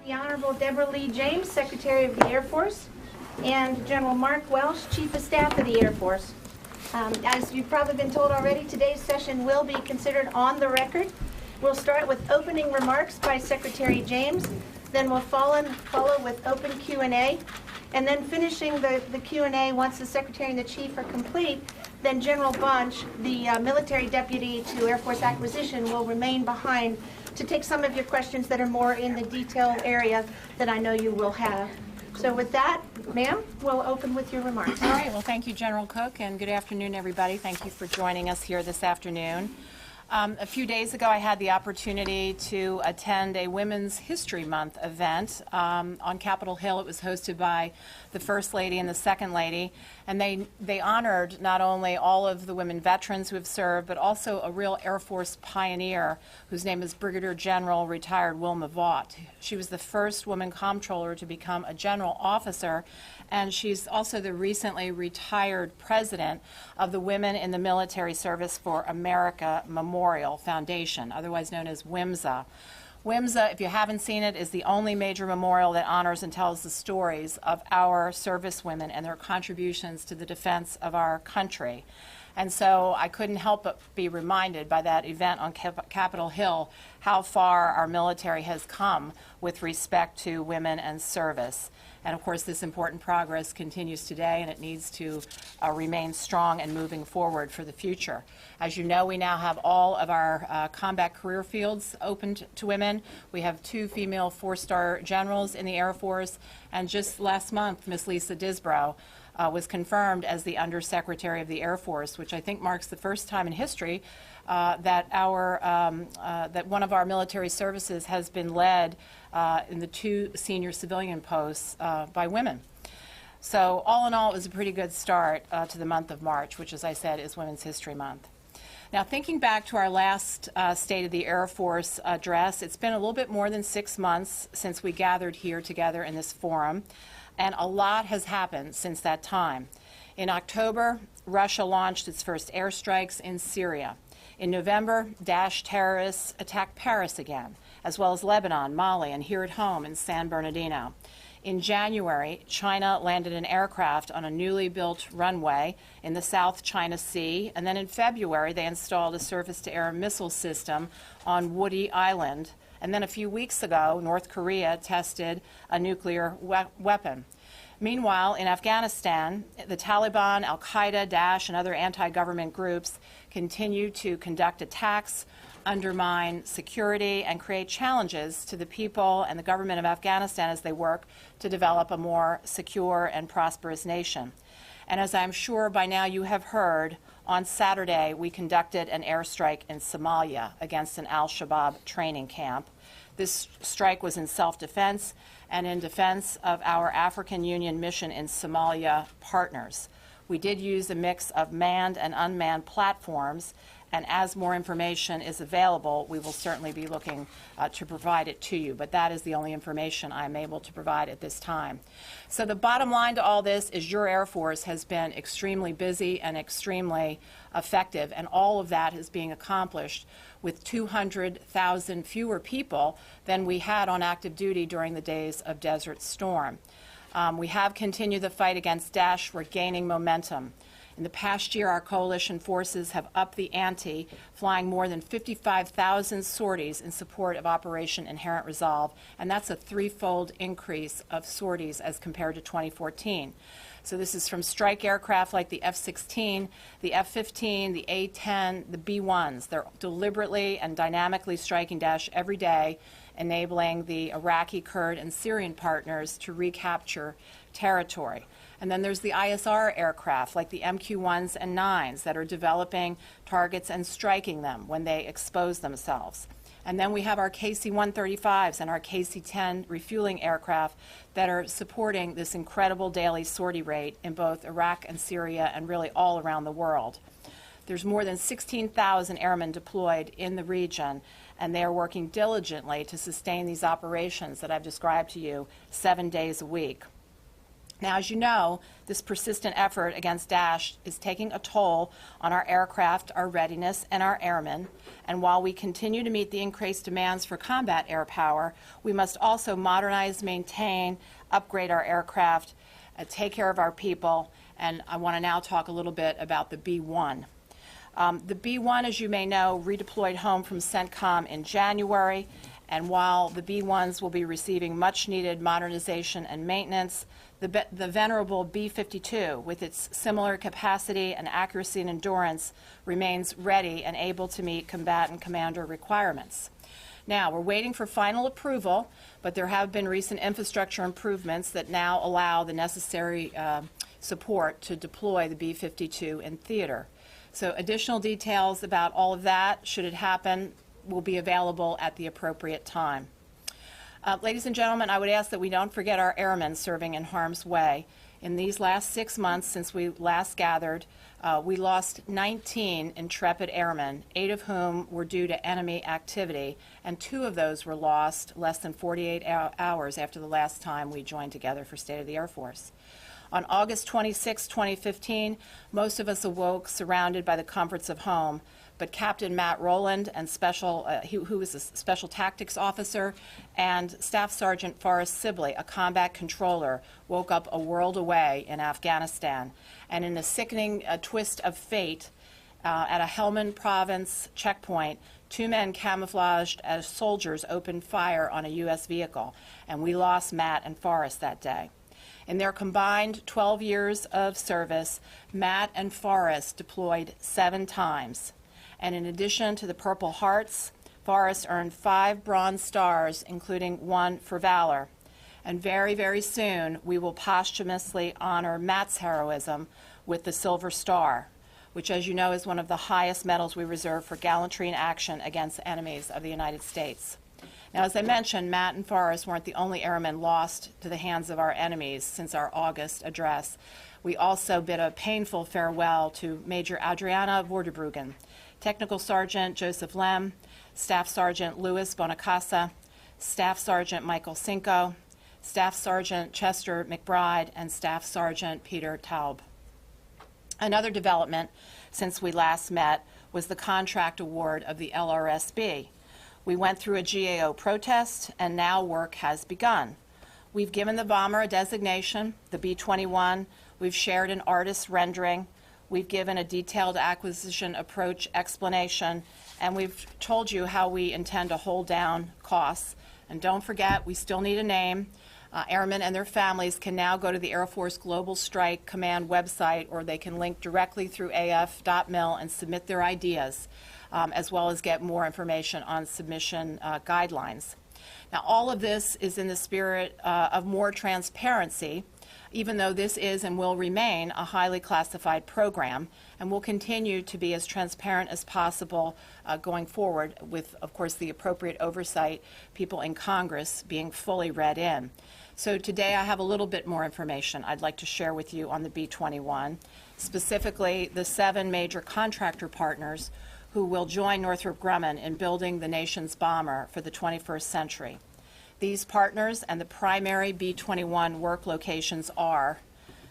the Honorable Deborah Lee James, Secretary of the Air Force, and General Mark Welsh, Chief of Staff of the Air Force. As you've probably been told already, today's session will be considered on the record. We'll start with opening remarks by Secretary James, then we'll follow with open Q&A, and then finishing the Q&A once the Secretary and the Chief are complete, then General Bunch, the Military Deputy to Air Force Acquisition, will remain behind to take some of your questions that are more in the detail area that I know you will have. So with that, ma'am, we'll open with your remarks. All right. Well, thank you, General Cook, and good afternoon, everybody. Thank you for joining us here this afternoon. A few days ago, I had the opportunity to attend a Women's History Month event on Capitol Hill. It was hosted by the First Lady and the Second Lady, and they honored not only all of the women veterans who have served, but also a real Air Force pioneer whose name is Brigadier General retired Wilma Vaught. She was the first woman comptroller to become a general officer, and she's also the recently retired president of the Women in the Military Service for America Memorial Foundation, otherwise known as WIMSA. WIMSA, if you haven't seen it, is the only major memorial that honors and tells the stories of our servicewomen and their contributions to the defense of our country. And so I couldn't help but be reminded by that event on Capitol Hill how far our military has come with respect to women and service. And of course, this important progress continues today, and it needs to remain strong and moving forward for the future. As you know, we now have all of our combat career fields opened to women. We have 2 female 4-star generals in the Air Force, and just last month, Miss Lisa Disbrow was confirmed as the Undersecretary of the Air Force, which I think marks the first time in history that one of our military services has been led in the 2 senior civilian posts by women. So all in all, it was a pretty good start to the month of March, which, as I said, is Women's History Month. Now, thinking back to our last State of the Air Force address, it's been a little bit more than 6 months since we gathered here together in this forum, and a lot has happened since that time. In October, Russia launched its first airstrikes in Syria. In November, Daesh terrorists attacked Paris again, as well as Lebanon, Mali, and here at home in San Bernardino. In January, China landed an aircraft on a newly built runway in the South China Sea, and then in February, they installed a surface-to-air missile system on Woody Island. And then a few weeks ago, North Korea tested a nuclear weapon. Meanwhile, in Afghanistan, the Taliban, al-Qaeda, Daesh, and other anti-government groups continue to conduct attacks, undermine security, and create challenges to the people and the government of Afghanistan as they work to develop a more secure and prosperous nation. And as I'm sure by now you have heard, on Saturday we conducted an airstrike in Somalia against an al-Shabaab training camp. This strike was in self-defense and in defense of our African Union mission in Somalia partners. We did use a mix of manned and unmanned platforms, and as more information is available, we will certainly be looking to provide it to you. But that is the only information I'm able to provide at this time. So the bottom line to all this is your Air Force has been extremely busy and extremely effective, and all of that is being accomplished with 200,000 fewer people than we had on active duty during the days of Desert Storm. We have continued the fight against Daesh. We're gaining momentum. In the past year, our coalition forces have upped the ante, flying more than 55,000 sorties in support of Operation Inherent Resolve, and that's a 3-fold increase of sorties as compared to 2014. So this is from strike aircraft like the F-16, the F-15, the A-10, the B-1s. They're deliberately and dynamically striking Daesh every day, enabling the Iraqi, Kurd, and Syrian partners to recapture territory. And then there's the ISR aircraft, like the MQ-1s and 9s, that are developing targets and striking them when they expose themselves. And then we have our KC-135s and our KC-10 refueling aircraft that are supporting this incredible daily sortie rate in both Iraq and Syria and really all around the world. There's more than 16,000 airmen deployed in the region, and they are working diligently to sustain these operations that I've described to you 7 days a week. Now, as you know, this persistent effort against Daesh is taking a toll on our aircraft, our readiness, and our airmen. And while we continue to meet the increased demands for combat air power, we must also modernize, maintain, upgrade our aircraft, take care of our people. And I want to now talk a little bit about the B-1. The B-1, as you may know, redeployed home from CENTCOM in January. And while the B-1s will be receiving much-needed modernization and maintenance, the venerable B-52, with its similar capacity and accuracy and endurance, remains ready and able to meet combatant commander requirements. Now, we're waiting for final approval, but there have been recent infrastructure improvements that now allow the necessary support to deploy the B-52 in theater. So additional details about all of that, should it happen, will be available at the appropriate time. Ladies and gentlemen, I would ask that we don't forget our airmen serving in harm's way. In these last 6 months since we last gathered, we lost 19 intrepid airmen, 8 of whom were due to enemy activity, and 2 of those were lost less than 48 hours after the last time we joined together for State of the Air Force. On August 26, 2015, most of us awoke surrounded by the comforts of home, but Captain Matt Rowland, and who was a Special Tactics Officer, and Staff Sergeant Forrest Sibley, a combat controller, woke up a world away in Afghanistan. And in a sickening twist of fate, at a Helmand Province checkpoint, 2 men camouflaged as soldiers opened fire on a U.S. vehicle, and we lost Matt and Forrest that day. In their combined 12 years of service, Matt and Forrest deployed 7 times. And in addition to the Purple Hearts, Forrest earned 5 Bronze Stars, including 1 for valor. And very, very soon, we will posthumously honor Matt's heroism with the Silver Star, which, as you know, is one of the highest medals we reserve for gallantry in action against enemies of the United States. Now, as I mentioned, Matt and Forrest weren't the only airmen lost to the hands of our enemies since our August address. We also bid a painful farewell to Major Adriana Vorderbruggen, Technical Sergeant Joseph Lem, Staff Sergeant Louis Bonacasa, Staff Sergeant Michael Cinco, Staff Sergeant Chester McBride, and Staff Sergeant Peter Taub. Another development since we last met was the contract award of the LRSB. We went through a GAO protest, and now work has begun. We've given the bomber a designation, the B-21. We've shared an artist's rendering. We've given a detailed acquisition approach explanation, and we've told you how we intend to hold down costs. And don't forget, we still need a name. Airmen and their families can now go to the Air Force Global Strike Command website, or they can link directly through af.mil and submit their ideas, as well as get more information on submission guidelines. Now, all of this is in the spirit of more transparency, even though this is and will remain a highly classified program, and will continue to be as transparent as possible going forward with, of course, the appropriate oversight, people in Congress being fully read in. So today I have a little bit more information I'd like to share with you on the B-21, specifically the 7 major contractor partners who will join Northrop Grumman in building the nation's bomber for the 21st century. These partners and the primary B-21 work locations are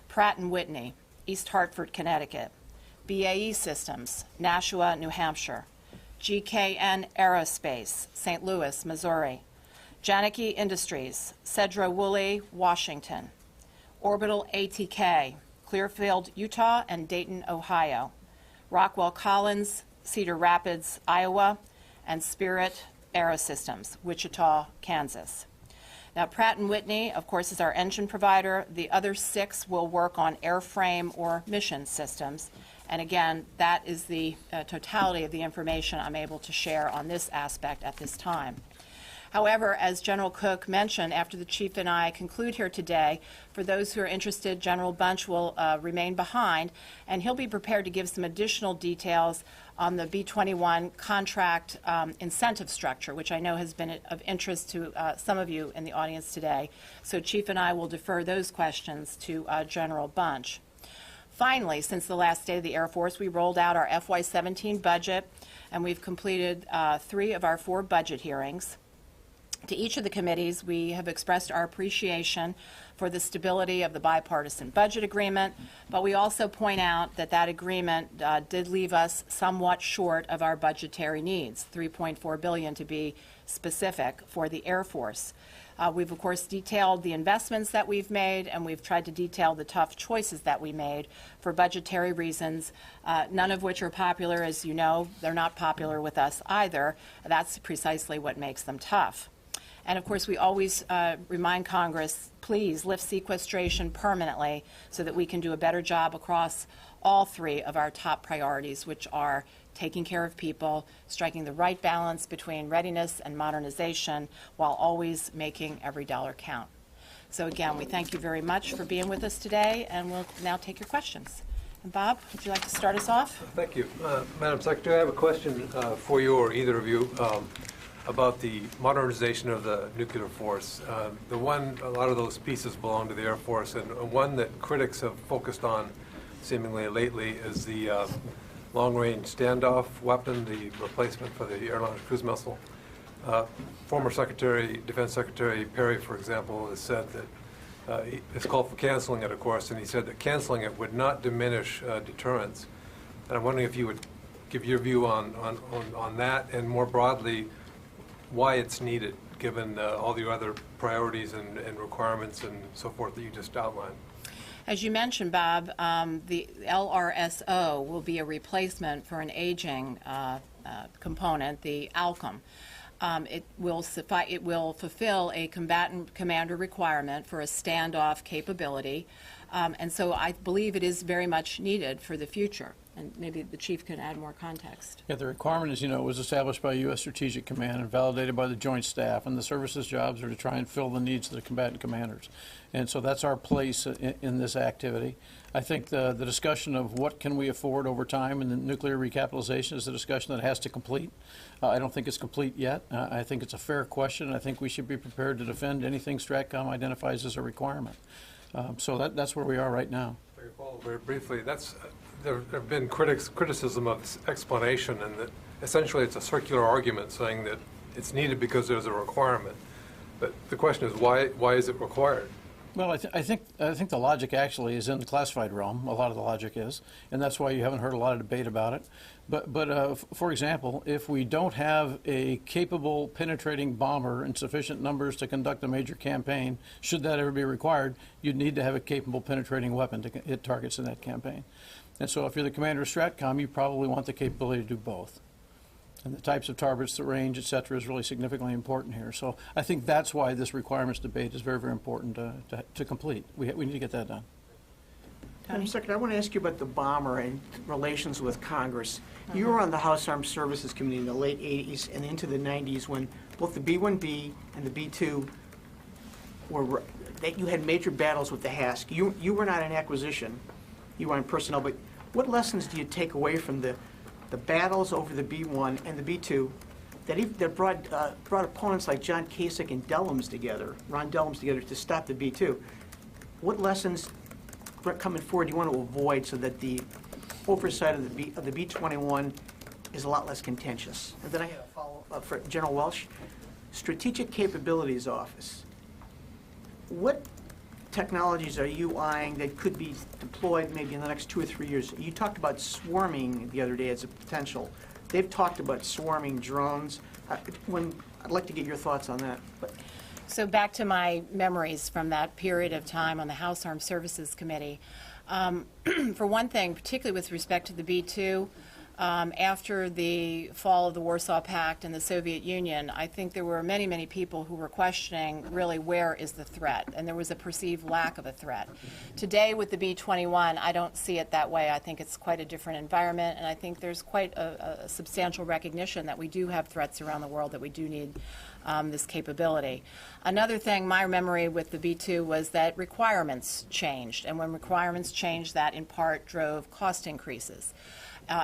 Pratt & Whitney, East Hartford, Connecticut; BAE Systems, Nashua, New Hampshire; GKN Aerospace, St. Louis, Missouri; Janicki Industries, Sedro-Woolley, Washington; Orbital ATK, Clearfield, Utah, and Dayton, Ohio; Rockwell Collins, Cedar Rapids, Iowa; and Spirit Aerosystems, Wichita, Kansas. Now, Pratt & Whitney, of course, is our engine provider. The other 6 will work on airframe or mission systems. And again, that is the totality of the information I'm able to share on this aspect at this time. However, as General Cook mentioned, after the Chief and I conclude here today, for those who are interested, General Bunch will remain behind, and he'll be prepared to give some additional details on the B-21 contract incentive structure, which I know has been of interest to some of you in the audience today. So Chief and I will defer those questions to General Bunch. Finally, since the last State of the Air Force, we rolled out our FY17 budget, and we've completed 3 of our 4 budget hearings. To each of the committees, we have expressed our appreciation for the stability of the bipartisan budget agreement, but we also point out that that agreement did leave us somewhat short of our budgetary needs, $3.4 billion to be specific, for the Air Force. We've, of course, detailed the investments that we've made, and we've tried to detail the tough choices that we made for budgetary reasons, none of which are popular. As you know, they're not popular with us either. That's precisely what makes them tough. And, of course, we always remind Congress, please lift sequestration permanently so that we can do a better job across all three of our top priorities, which are taking care of people, striking the right balance between readiness and modernization, while always making every dollar count. So, again, we thank you very much for being with us today, and we'll now take your questions. And Bob, would you like to start us off? Thank you. Madam Secretary, I have a question for you or either of you about the modernization of the nuclear force. A lot of those pieces belong to the Air Force, and one that critics have focused on seemingly lately is the long-range standoff weapon, the replacement for the air-launched cruise missile. Former Defense Secretary Perry, for example, has said that it's called for canceling it, of course, and he said that canceling it would not diminish deterrence. And I'm wondering if you would give your view on that, and more broadly, why it's needed, given all the other priorities and requirements and so forth that you just outlined. As you mentioned, Bob, the LRSO will be a replacement for an aging component, the ALCOM. It will fulfill a combatant commander requirement for a standoff capability, and so I believe it is very much needed for the future. And maybe the Chief can add more context. Yeah, the requirement, as you know, was established by U.S. Strategic Command and validated by the Joint Staff, and the service's jobs are to try and fill the needs of the combatant commanders. And so that's our place in this activity. I think the discussion of what can we afford over time in the nuclear recapitalization is a discussion that has to complete. I don't think it's complete yet. I think it's a fair question. I think we should be prepared to defend anything STRATCOM identifies as a requirement. So that's where we are right now. If I could follow very briefly, there have been criticism of this explanation, and that essentially it's a circular argument saying that it's needed because there's a requirement. But the question is, why is it required? Well, I think the logic actually is in the classified realm. A lot of the logic is, and that's why you haven't heard a lot of debate about it. But for example, if we don't have a capable penetrating bomber in sufficient numbers to conduct a major campaign, should that ever be required, you'd need to have a capable penetrating weapon to hit targets in that campaign. And so if you're the commander of STRATCOM, you probably want the capability to do both. And the types of targets, the range, et cetera, is really significantly important here. So I think that's why this requirements debate is very, very important to complete. We need to get that done. Madam Secretary, I want to ask you about the bomber and relations with Congress. You were on the House Armed Services Committee in the late 80s and into the 90s when both the B-1B and the B-2 that you had major battles with the HASC. You were not in acquisition. You were on personnel, but what lessons do you take away from the battles over the B-1 and the B-2 that brought opponents like John Kasich and Ron Dellums together to stop the B-2? What lessons coming forward do you want to avoid so that the oversight of the B-21 is a lot less contentious? And then I have a follow-up for General Welsh. Strategic Capabilities Office. What technologies are you eyeing that could be deployed maybe in the next 2 or 3 years? You talked about swarming the other day as a potential. They've talked about swarming drones. I'd like to get your thoughts on that. So back to my memories from that period of time on the House Armed Services Committee. For one thing, particularly with respect to the B-2, after the fall of the Warsaw Pact and the Soviet Union, I think there were many, many people who were questioning really where is the threat, and there was a perceived lack of a threat. Today with the B-21, I don't see it that way. I think it's quite a different environment, and I think there's quite a substantial recognition that we do have threats around the world, that we do need this capability. Another thing, my memory with the B-2 was that requirements changed, and when requirements changed, that in part drove cost increases.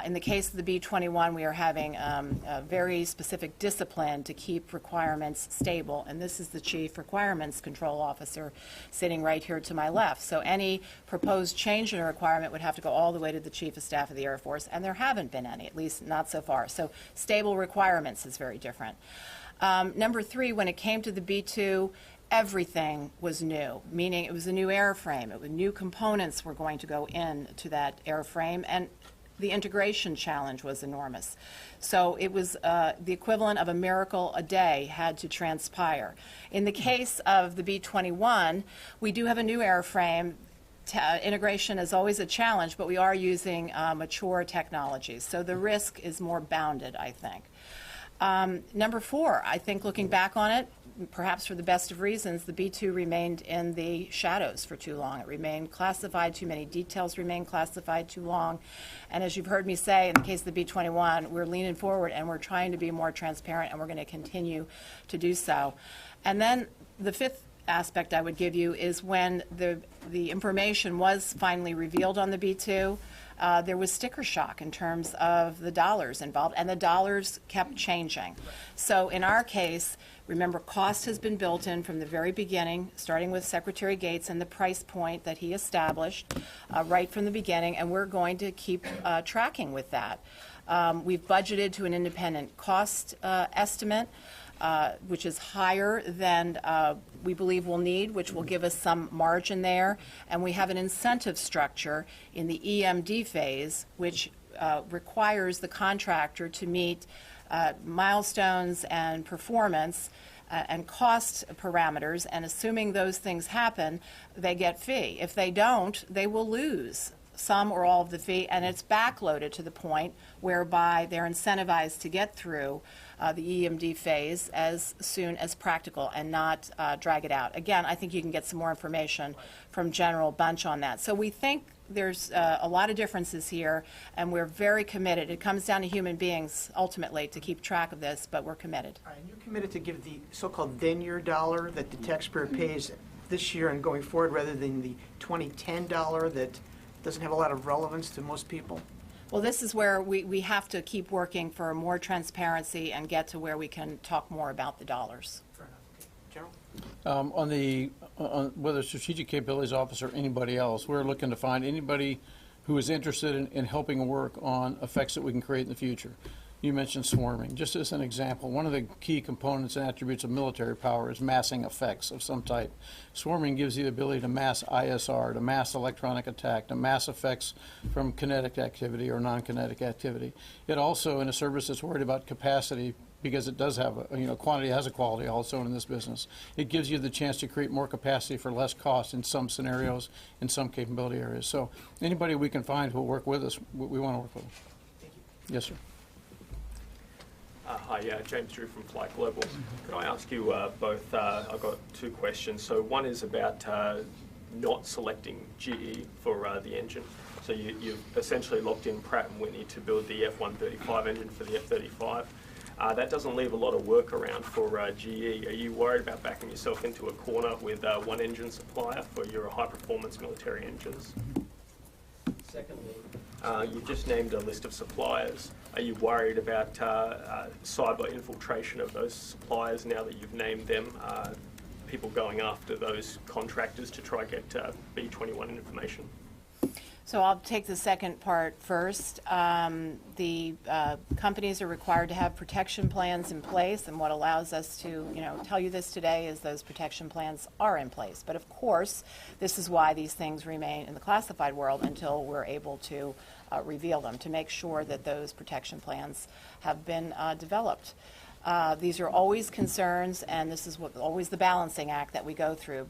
In the case of the B-21, we are having a very specific discipline to keep requirements stable, and this is the Chief Requirements Control Officer sitting right here to my left. So any proposed change in a requirement would have to go all the way to the Chief of Staff of the Air Force, and there haven't been any, at least not so far. So stable requirements is very different. Number three, when it came to the B-2, everything was new, meaning it was a new airframe. It was new components were going to go into that airframe, and the integration challenge was enormous. So it was the equivalent of a miracle a day had to transpire. In the case of the B-21, we do have a new airframe. Integration is always a challenge, but we are using mature technologies. So the risk is more bounded, I think. Number four, I think looking back on it, perhaps for the best of reasons, the B-2 remained in the shadows for too long. It remained classified, too many details remained classified too long. And as you've heard me say, in the case of the B-21, we're leaning forward and we're trying to be more transparent, and we're going to continue to do so. And then the fifth aspect I would give you is when the information was finally revealed on the B-2, there was sticker shock in terms of the dollars involved, and the dollars kept changing. So in our case, remember, cost has been built in from the very beginning, starting with Secretary Gates and the price point that he established right from the beginning, and we're going to keep tracking with that. We've budgeted to an independent cost estimate, which is higher than we believe we'll need, which will give us some margin there. And we have an incentive structure in the EMD phase, which requires the contractor to meet milestones and performance and cost parameters, and assuming those things happen, they get fee. If they don't, they will lose some or all of the fee, and it's backloaded to the point whereby they're incentivized to get through the EMD phase as soon as practical and not drag it out. Again, I think you can get some more information from General Bunch on that. So we think there's a lot of differences here, and we're very committed. It comes down to human beings, ultimately, to keep track of this, but we're committed. All right, and you're committed to give the so-called then-year dollar that the taxpayer pays this year and going forward, rather than the 2010 dollar that doesn't have a lot of relevance to most people? Well, this is where we have to keep working for more transparency and get to where we can talk more about the dollars. Fair enough. General? On whether Strategic Capabilities Office or anybody else, we're looking to find anybody who is interested in helping work on effects that we can create in the future. You mentioned swarming. Just as an example, one of the key components and attributes of military power is massing effects of some type. Swarming gives you the ability to mass ISR, to mass electronic attack, to mass effects from kinetic activity or non-kinetic activity. It also, in a service that's worried about capacity, because it does have quantity has a quality also in this business, it gives you the chance to create more capacity for less cost in some scenarios, in some capability areas. So anybody we can find who will work with us, we want to work with them. Thank you. Yes, sir. Hi, James Drew from Flight Global. Could I ask you both, I've got two questions. So one is about not selecting GE for the engine. So you've essentially locked in Pratt & Whitney to build the F135 engine for the F-35. That doesn't leave a lot of work around for GE. Are you worried about backing yourself into a corner with one engine supplier for your high-performance military engines? Secondly, you've just named a list of suppliers. Are you worried about cyber infiltration of those suppliers now that you've named them? People going after those contractors to try to get B-21 information? So I'll take the second part first. The companies are required to have protection plans in place, and what allows us to, tell you this today is those protection plans are in place. But of course, this is why these things remain in the classified world until we're able to reveal them, to make sure that those protection plans have been developed. These are always concerns, and this is always the balancing act that we go through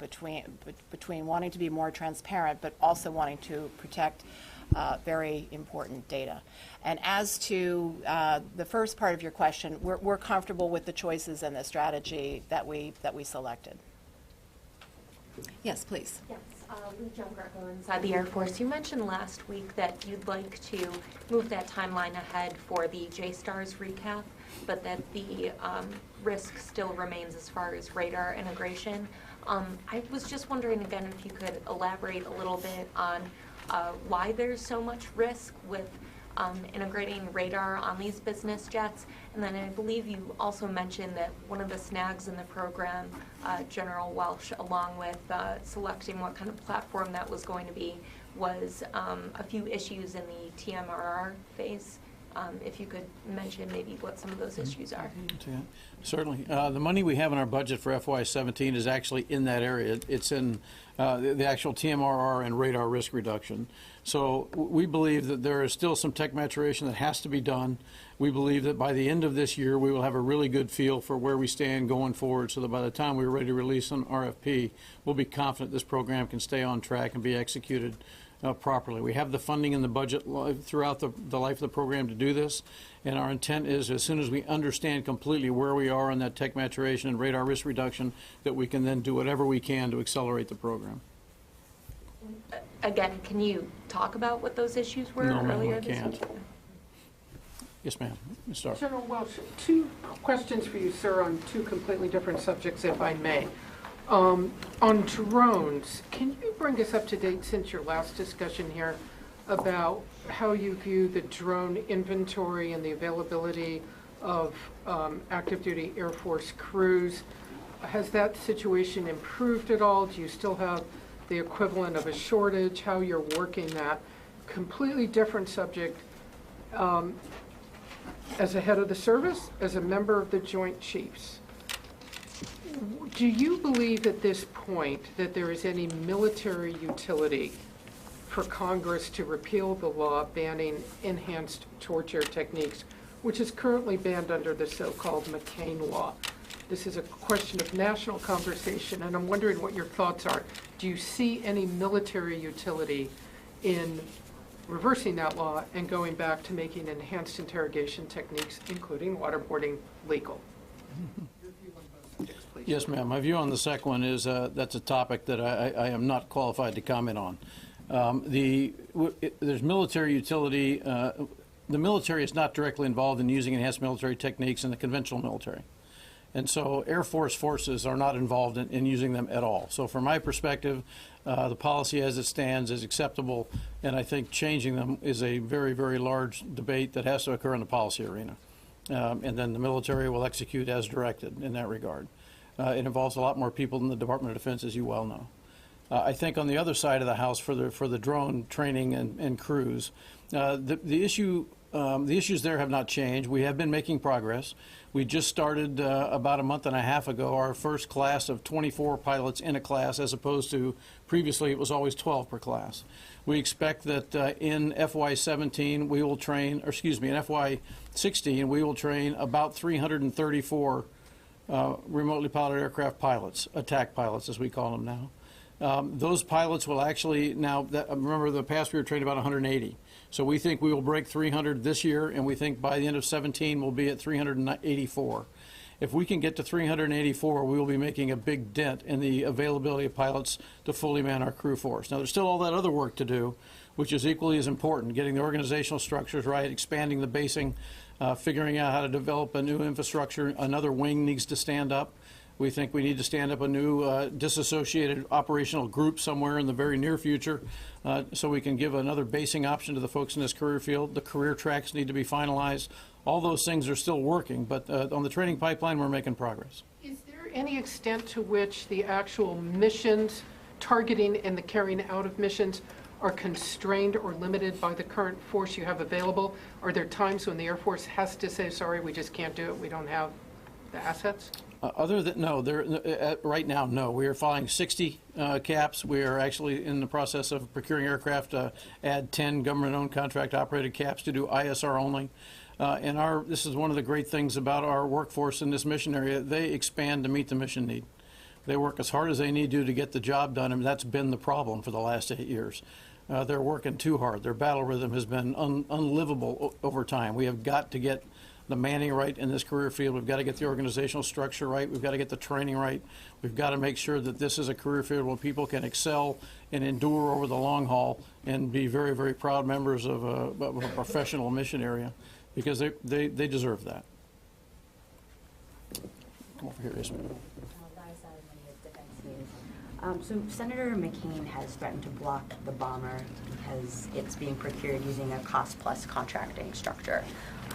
between wanting to be more transparent but also wanting to protect very important data. And as to the first part of your question, we're comfortable with the choices and the strategy that we selected. Yes, please. Yes, John Greco inside the Air Force. You mentioned last week that you'd like to move that timeline ahead for the JSTARS recap, but that the risk still remains as far as radar integration. I was just wondering again if you could elaborate a little bit on why there's so much risk with integrating radar on these business jets. And then I believe you also mentioned that one of the snags in the program, General Welsh, along with selecting what kind of platform that was going to be, was a few issues in the TMRR phase. if you could mention maybe what some of those issues are. Certainly. The money we have in our budget for FY17 is actually in that area. It's in the actual TMRR and radar risk reduction. So we believe that there is still some tech maturation that has to be done. We believe that by the end of this year, we will have a really good feel for where we stand going forward, so that by the time we're ready to release an RFP, we'll be confident this program can stay on track and be executed properly. We have the funding in the budget throughout the life of the program to do this, and our intent is, as soon as we understand completely where we are on that tech maturation and radar risk reduction, that we can then do whatever we can to accelerate the program. Again, can you talk about what those issues were No, ma'am, earlier I this can't. week? Yes, ma'am. Ms. Starr. General Welsh, two questions for you, sir, on two completely different subjects, if I may. On drones, can you bring us up to date since your last discussion here about how you view the drone inventory and the availability of active duty Air Force crews? Has that situation improved at all? Do you still have the equivalent of a shortage? How you're working that? Completely different subject. As a head of the service, as a member of the Joint Chiefs, do you believe at this point that there is any military utility for Congress to repeal the law banning enhanced torture techniques, which is currently banned under the so-called McCain law? This is a question of national conversation, and I'm wondering what your thoughts are. Do you see any military utility in reversing that law and going back to making enhanced interrogation techniques, including waterboarding, legal? Yes, ma'am. My view on the second one is that's a topic that I am not qualified to comment on. There's military utility. The military is not directly involved in using enhanced military techniques in the conventional military. And so Air Force forces are not involved in using them at all. So from my perspective, the policy as it stands is acceptable, and I think changing them is a very, very large debate that has to occur in the policy arena. And then the military will execute as directed in that regard. It involves a lot more people than the Department of Defense, as you well know. I think on the other side of the house, for the drone training and crews, the issues there have not changed. We have been making progress. We just started about a month and a half ago our first class of 24 pilots in a class, as opposed to previously it was always 12 per class. We expect that in FY17 we will train, or excuse me, in FY16 we will train about 334 remotely piloted aircraft pilots, attack pilots as we call them now. Those pilots will actually now, remember the past we were trained about 180. So we think we will break 300 this year, and we think by the end of 17 we'll be at 384. If we can get to 384, we will be making a big dent in the availability of pilots to fully man our crew force. Now, there's still all that other work to do, which is equally as important, getting the organizational structures right, expanding the basing, figuring out how to develop a new infrastructure. Another wing needs to stand up. We think we need to stand up a new disassociated operational group somewhere in the very near future so we can give another basing option to the folks in this career field. The career tracks need to be finalized. All those things are still working, but on the training pipeline, we're making progress. Is there any extent to which the actual missions, targeting and the carrying out of missions, are constrained or limited by the current force you have available? Are there times when the Air Force has to say, sorry, we just can't do it, we don't have the assets? Other than, no, right now, no. We are flying 60 caps. We are actually in the process of procuring aircraft to add 10 government-owned contract-operated caps to do ISR only. And this is one of the great things about our workforce in this mission area. They expand to meet the mission need. They work as hard as they need to get the job done, and that's been the problem for the last 8 years. They're working too hard. Their battle rhythm has been unlivable over time. We have got to get the manning right in this career field. We've got to get the organizational structure right. We've got to get the training right. We've got to make sure that this is a career field where people can excel and endure over the long haul and be very, very proud members of a professional mission area, because they deserve that. Come over here, Ismail. So Senator McCain has threatened to block the bomber because it's being procured using a cost-plus contracting structure.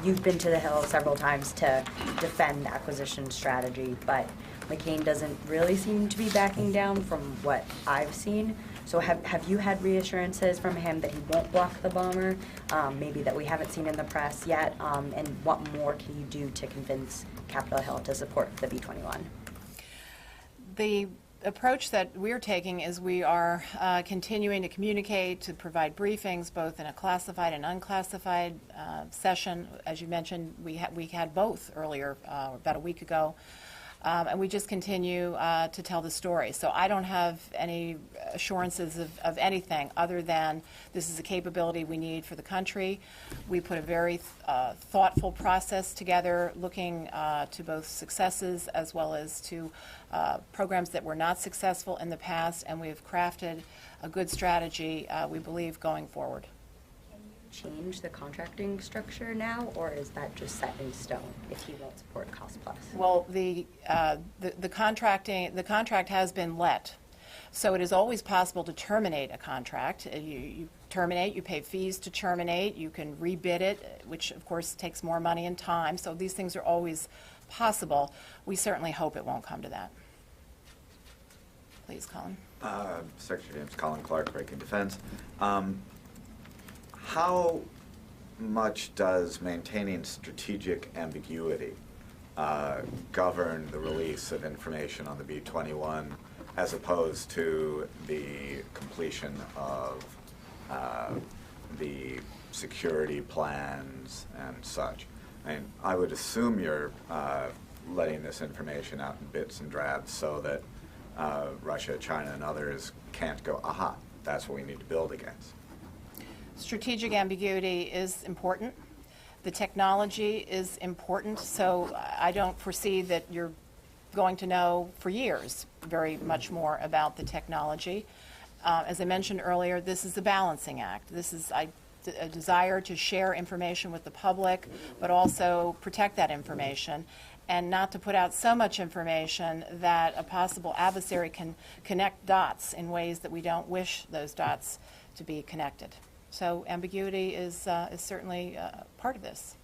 You've been to the Hill several times to defend the acquisition strategy, but McCain doesn't really seem to be backing down from what I've seen. So have you had reassurances from him that he won't block the bomber, maybe that we haven't seen in the press yet? And what more can you do to convince Capitol Hill to support the B-21? The approach that we're taking is we are continuing to communicate, to provide briefings, both in a classified and unclassified session. As you mentioned, we had both earlier, about a week ago. And we just continue to tell the story. So I don't have any assurances of anything other than this is a capability we need for the country. We put a very thoughtful process together, looking to both successes as well as to programs that were not successful in the past, and we've crafted a good strategy, we believe, going forward. Change the contracting structure now, or is that just set in stone if he won't support cost plus? Well, the contract has been let, so it is always possible to terminate a contract. You terminate, you pay fees to terminate, you can rebid it, which of course takes more money and time. So these things are always possible. We certainly hope it won't come to that. Please, Colin. Secretary James, Colin Clark, Breaking Defense. How much does maintaining strategic ambiguity govern the release of information on the B-21 as opposed to the completion of the security plans and such? I mean, I would assume you're letting this information out in bits and drabs so that Russia, China, and others can't go, aha, that's what we need to build against. Strategic ambiguity is important. The technology is important, so I don't foresee that you're going to know for years very much more about the technology. As I mentioned earlier, this is a balancing act. This is a desire to share information with the public, but also protect that information, and not to put out so much information that a possible adversary can connect dots in ways that we don't wish those dots to be connected. So ambiguity is certainly part of this.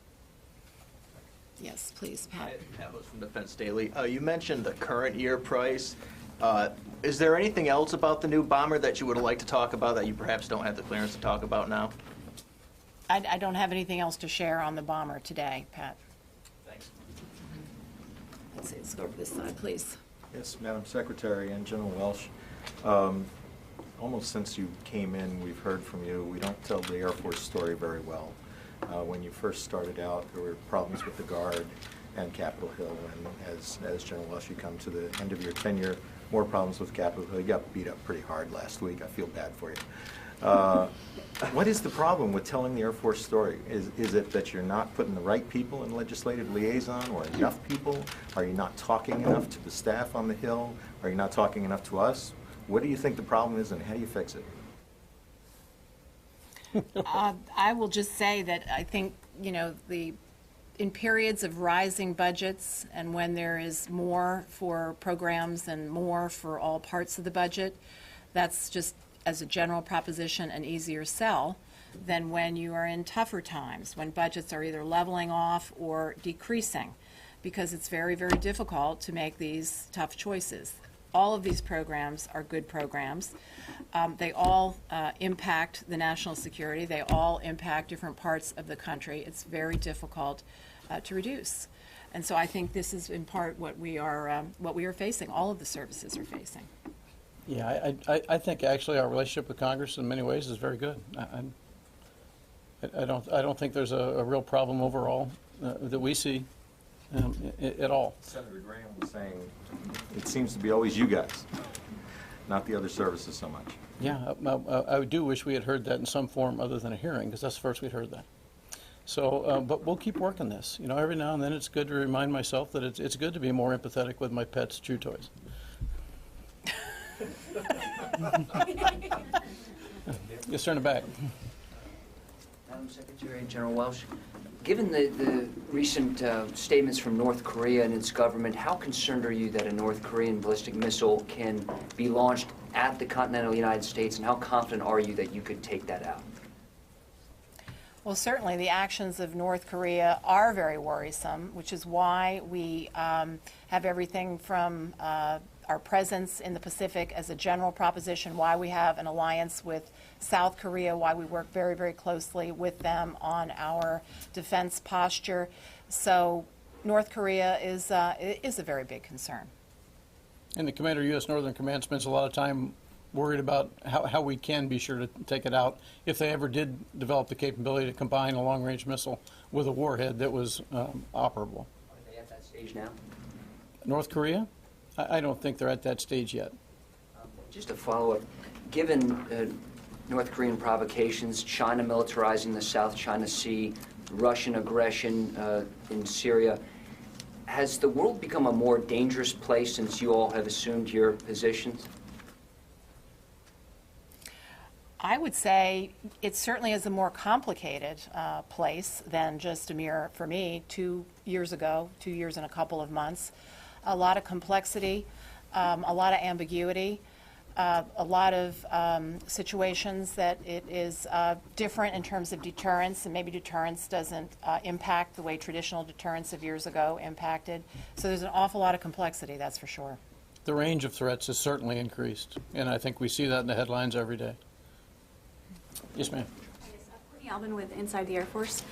Yes, please, Pat. Pat was from Defense Daily. You mentioned the current year price. Is there anything else about the new bomber that you would like to talk about that you perhaps don't have the clearance to talk about now? I don't have anything else to share on the bomber today, Pat. Thanks. Let's go over this side, please. Yes, Madam Secretary and General Welsh. Almost since you came in, we've heard from you. We don't tell the Air Force story very well. When you first started out, there were problems with the Guard and Capitol Hill, and as General Welsh, you come to the end of your tenure, more problems with Capitol Hill. You got beat up pretty hard last week. I feel bad for you. What is the problem with telling the Air Force story? Is it that you're not putting the right people in legislative liaison, or enough people? Are you not talking enough to the staff on the Hill? Are you not talking enough to us? What do you think the problem is, and how do you fix it? I will just say that I think, in periods of rising budgets and when there is more for programs and more for all parts of the budget, that's just, as a general proposition, an easier sell than when you are in tougher times, when budgets are either leveling off or decreasing, because it's very, very difficult to make these tough choices. All of these programs are good programs. They all impact the national security. They all impact different parts of the country. It's very difficult to reduce. And so I think this is in part what we are facing, all of the services are facing. Yeah, I think actually our relationship with Congress in many ways is very good. I don't think there's a real problem overall that we see at all. Senator Graham was saying it seems to be always you guys, not the other services so much. Yeah, I do wish we had heard that in some form other than a hearing, because that's the first we'd heard that. So, but we'll keep working this. Every now and then it's good to remind myself that it's good to be more empathetic with my pets' chew toys. Just turn it back. Madam Secretary and General Welsh, given the recent statements from North Korea and its government, how concerned are you that a North Korean ballistic missile can be launched at the continental United States, and how confident are you that you could take that out? Well, certainly the actions of North Korea are very worrisome, which is why we have everything from our presence in the Pacific as a general proposition, why we have an alliance with South Korea, why we work very, very closely with them on our defense posture. So North Korea is a very big concern. And the commander of U.S. Northern Command spends a lot of time worried about how we can be sure to take it out if they ever did develop the capability to combine a long-range missile with a warhead that was operable. Are they at that stage now? North Korea? I don't think they're at that stage yet. Just a follow-up. Given North Korean provocations, China militarizing the South China Sea, Russian aggression in Syria, has the world become a more dangerous place since you all have assumed your positions? I would say it certainly is a more complicated place than just a mere, for me, 2 years ago, 2 years and a couple of months. A lot of complexity, a lot of ambiguity, a lot of situations that it is different in terms of deterrence, and maybe deterrence doesn't impact the way traditional deterrence of years ago impacted. So there's an awful lot of complexity, that's for sure. The range of threats has certainly increased, and I think we see that in the headlines every day. Yes, ma'am. Courtney Albin with Inside the Air Force.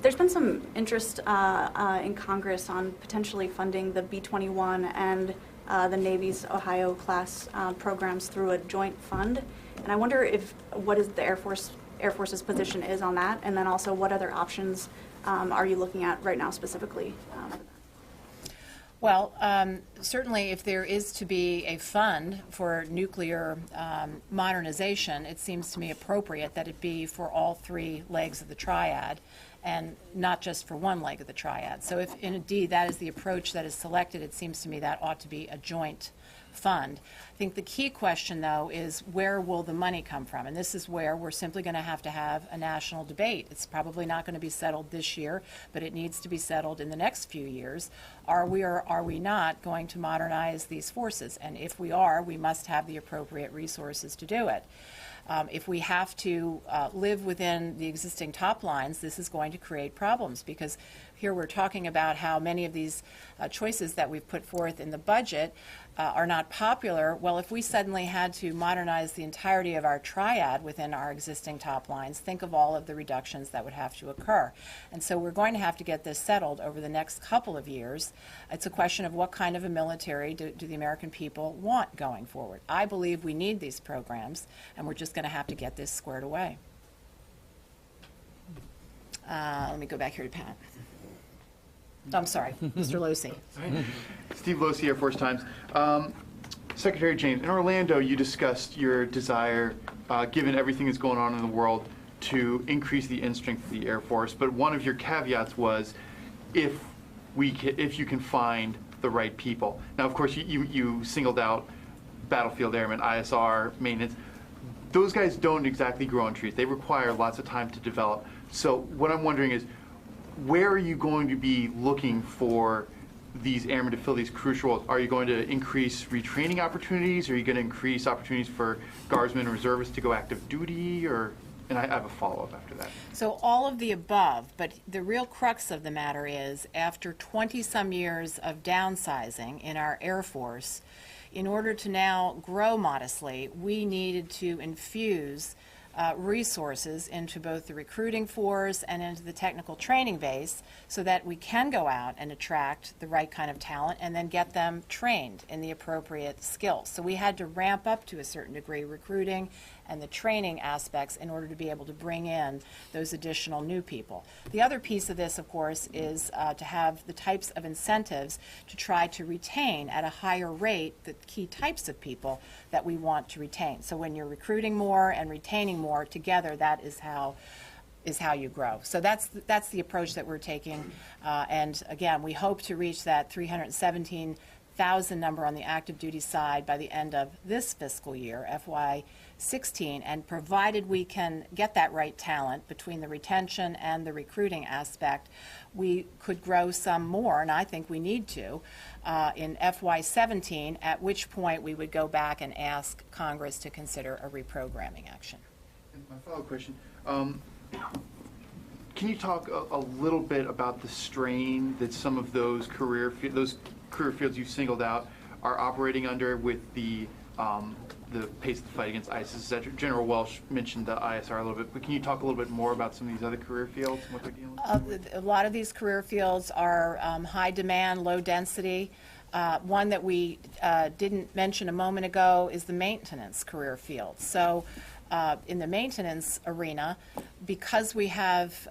There's been some interest in Congress on potentially funding the B-21 and the Navy's Ohio-class programs through a joint fund. And I wonder what is the Air Force's position is on that, and then also what other options are you looking at right now specifically? Well, certainly if there is to be a fund for nuclear modernization, it seems to me appropriate that it be for all three legs of the triad and not just for one leg of the triad. So if indeed that is the approach that is selected, it seems to me that ought to be a joint fund. I think the key question, though, is where will the money come from? And this is where we're simply going to have a national debate. It's probably not going to be settled this year, but it needs to be settled in the next few years. Are we or are we not going to modernize these forces? And if we are, we must have the appropriate resources to do it. If we have to live within the existing top lines, this is going to create problems, because here we're talking about how many of these choices that we've put forth in the budget are not popular. Well, if we suddenly had to modernize the entirety of our triad within our existing top lines, think of all of the reductions that would have to occur. And so we're going to have to get this settled over the next couple of years. It's a question of what kind of a military do the American people want going forward. I believe we need these programs, and we're just going to have to get this squared away. Let me go back here to Pat. I'm sorry, Mr. Losi. Steve Losi, Air Force Times. Secretary James, in Orlando, you discussed your desire, given everything that's going on in the world, to increase the end strength of the Air Force. But one of your caveats was, if you can find the right people. Now, of course, you singled out battlefield airmen, ISR, maintenance. Those guys don't exactly grow on trees. They require lots of time to develop. So what I'm wondering is, where are you going to be looking for these airmen to fill these crucial roles? Are you going to increase retraining opportunities? Are you going to increase opportunities for guardsmen and reservists to go active duty? And I have a follow-up after that. So all of the above, but the real crux of the matter is, after 20-some years of downsizing in our Air Force, in order to now grow modestly, we needed to infuse resources into both the recruiting force and into the technical training base, so that we can go out and attract the right kind of talent and then get them trained in the appropriate skills. So we had to ramp up to a certain degree recruiting and the training aspects in order to be able to bring in those additional new people. The other piece of this, of course, is to have the types of incentives to try to retain at a higher rate the key types of people that we want to retain. So when you're recruiting more and retaining more together, that is how you grow. So that's the approach that we're taking. And again, we hope to reach that 317,000 number on the active duty side by the end of this fiscal year, FY16, and provided we can get that right talent between the retention and the recruiting aspect, we could grow some more, and I think we need to, in FY17, at which point we would go back and ask Congress to consider a reprogramming action. And my follow-up question, can you talk a little bit about the strain that some of those career fields you singled out are operating under with the pace of the fight against ISIS, etc. General Welsh mentioned the ISR a little bit, but can you talk a little bit more about some of these other career fields and what they're dealing with? A lot of these career fields are high demand, low density. One that we didn't mention a moment ago is the maintenance career field. So in the maintenance arena, because we have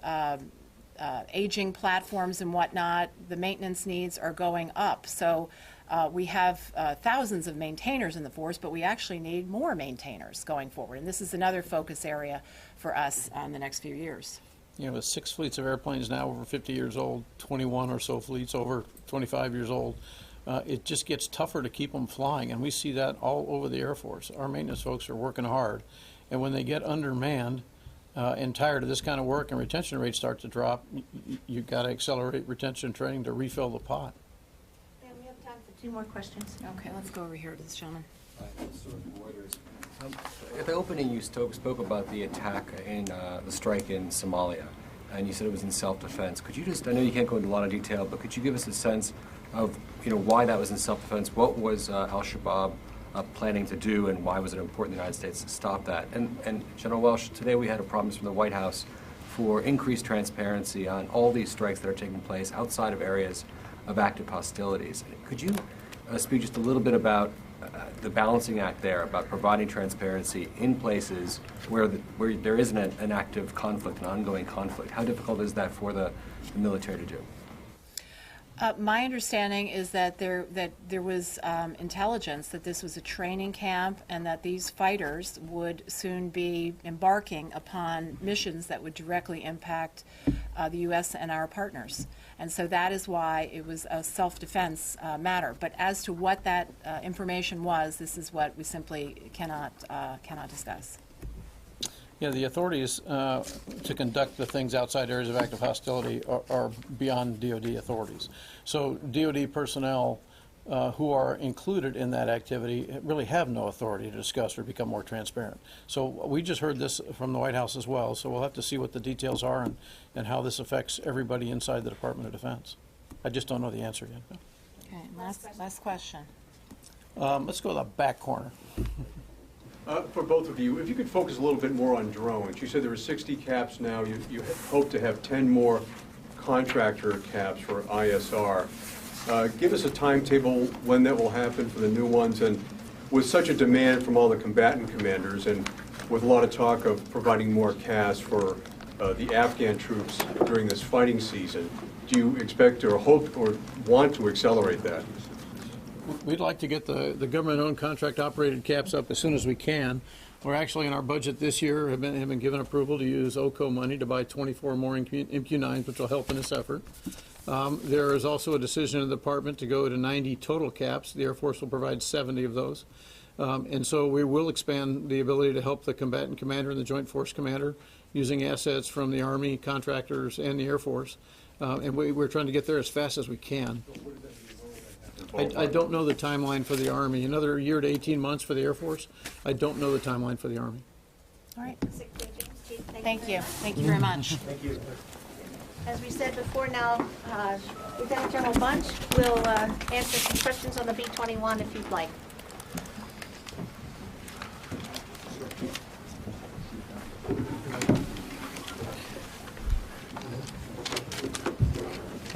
aging platforms and whatnot, the maintenance needs are going up. So we have thousands of maintainers in the force, but we actually need more maintainers going forward. And this is another focus area for us in the next few years. You know, with 6 fleets of airplanes now over 50 years old, 21 or so fleets over 25 years old, it just gets tougher to keep them flying, and we see that all over the Air Force. Our maintenance folks are working hard, and when they get undermanned and tired of this kind of work and retention rates start to drop, you've got to accelerate retention training to refill the pot. And we have time for 2 more questions. Okay, let's go over here to this gentleman. At the opening, you spoke about the attack in the strike in Somalia, and you said it was in self-defense. Could you just, I know you can't go into a lot of detail, but could you give us a sense of, why that was in self-defense? What was al-Shabaab planning to do, and why was it important to the United States to stop that? And General Welsh, today we had a promise from the White House for increased transparency on all these strikes that are taking place outside of areas of active hostilities. Could you speak just a little bit about the balancing act there, about providing transparency in places where there isn't an active conflict, an ongoing conflict? How difficult is that for the military to do? My understanding is that there was intelligence that this was a training camp and that these fighters would soon be embarking upon missions that would directly impact the U.S. and our partners. And so that is why it was a self-defense matter. But as to what that information was, this is what we simply cannot discuss. Yeah, the authorities to conduct the things outside areas of active hostility are beyond DoD authorities. So DoD personnel who are included in that activity really have no authority to discuss or become more transparent. So we just heard this from the White House as well, so we'll have to see what the details are and how this affects everybody inside the Department of Defense. I just don't know the answer yet. Okay, last question. Let's go to the back corner. For both of you, if you could focus a little bit more on drones. You said there were 60 caps now. You hope to have 10 more contractor caps for ISR. Give us a timetable when that will happen for the new ones. And with such a demand from all the combatant commanders and with a lot of talk of providing more caps for the Afghan troops during this fighting season, do you expect or hope or want to accelerate that? We'd like to get the government-owned contract-operated caps up as soon as we can. We're actually, in our budget this year, have been given approval to use OCO money to buy 24 more MQ-9s, which will help in this effort. There is also a decision in the department to go to 90 total caps. The Air Force will provide 70 of those. And so we will expand the ability to help the combatant commander and the Joint Force Commander using assets from the Army, contractors, and the Air Force. And we're trying to get there as fast as we can. I don't know the timeline for the Army. Another year to 18 months for the Air Force. I don't know the timeline for the Army. All right. Thank you. Thank you very much. Thank you. As we said before, now Lieutenant General Bunch will answer some questions on the B-21 if you'd like.